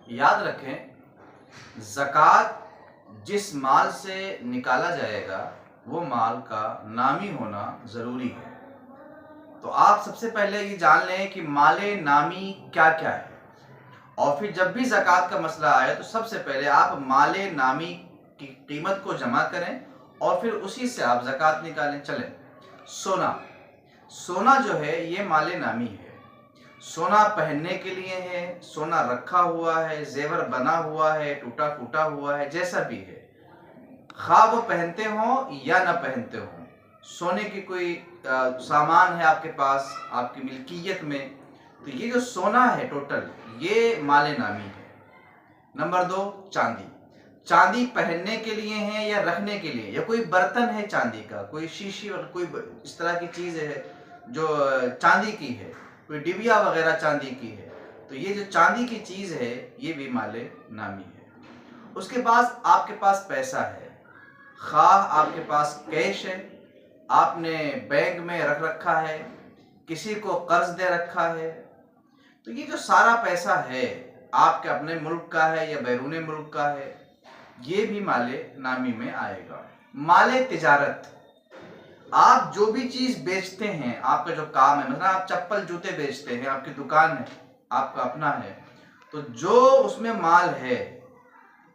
याद रखें, ज़कात जिस माल से निकाला जाएगा वो माल का नामी होना ज़रूरी है। तो आप सबसे पहले ये जान लें कि माले नामी क्या क्या है, और फिर जब भी ज़कात का मसला आए तो सबसे पहले आप माले नामी की कीमत को जमा करें और फिर उसी से आप ज़कात निकालें। चलें, सोना सोना जो है ये माले नामी है। सोना पहनने के लिए है, सोना रखा हुआ है, जेवर बना हुआ है, टूटा फूटा हुआ है, जैसा भी है, खा वो पहनते हो या ना पहनते हो, सोने की कोई सामान है आपके पास, आपकी मिल्कियत में, तो ये जो सोना है टोटल ये माले नामी है। नंबर 2, चांदी। चांदी पहनने के लिए है या रखने के लिए, या कोई बर्तन है चांदी का, कोई शीशी और कोई इस तरह की चीज़ है जो चांदी की है, कोई डिबिया वगैरह चांदी की है, तो ये जो चांदी की चीज़ है ये भी माले नामी है। उसके बाद आपके पास पैसा है, खाह आपके पास कैश है, आपने बैंक में रख रखा है, किसी को कर्ज दे रखा है, तो ये जो सारा पैसा है आपके अपने मुल्क का है या बैरूने मुल्क का है, ये भी माले नामी में आएगा। माले तिजारत, आप जो भी चीज़ बेचते हैं, आपका जो काम है, मतलब आप चप्पल जूते बेचते हैं, आपकी दुकान है, आपका अपना है, तो जो उसमें माल है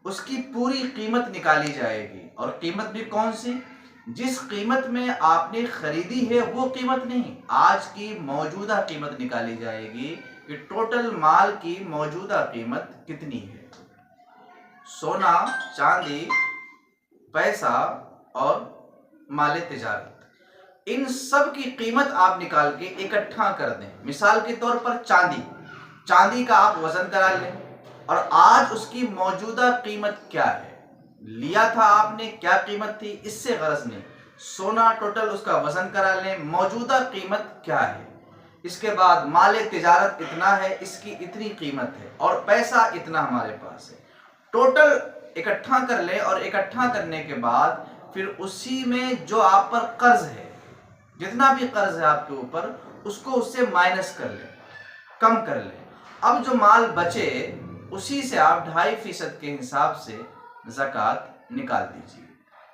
उसकी पूरी कीमत निकाली जाएगी। और कीमत भी कौन सी? जिस कीमत में आपने खरीदी है वो कीमत नहीं, आज की मौजूदा कीमत निकाली जाएगी कि टोटल माल की मौजूदा कीमत कितनी है। सोना, चांदी, पैसा और माले तिजारत, इन सब की कीमत आप निकाल के इकट्ठा कर दें। मिसाल के तौर पर चांदी का आप वजन करा लें और आज उसकी मौजूदा कीमत क्या है, लिया था आपने क्या कीमत थी, इससे गरज नहीं, सोना टोटल उसका वजन करा लें, मौजूदा कीमत क्या है। इसके बाद माले तिजारत इतना है, इसकी इतनी कीमत है, और पैसा इतना हमारे पास है, टोटल इकट्ठा कर लें। और इकट्ठा करने के बाद फिर उसी में जो आप पर कर्ज है, जितना भी कर्ज है आपके ऊपर, उसको उससे माइनस कर लें, कम कर लें। अब जो माल बचे उसी से आप 2.5% के हिसाब से ज़कात निकाल दीजिए।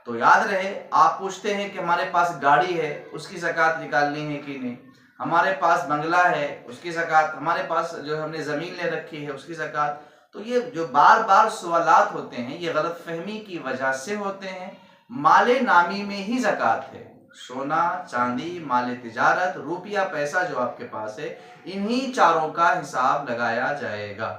तो याद रहे, आप पूछते हैं कि हमारे पास गाड़ी है उसकी ज़कात निकालनी है कि नहीं, हमारे पास बंगला है उसकी ज़कात, हमारे पास जो हमने ज़मीन ले रखी है उसकी ज़कात, तो ये जो बार बार सवालात होते हैं ये गलत फहमी की वजह से होते हैं। माले नामी में ही ज़कात है, सोना, चांदी, माले तिजारत, रुपया, पैसा जो आपके पास है, इन्हीं चारों का हिसाब लगाया जाएगा।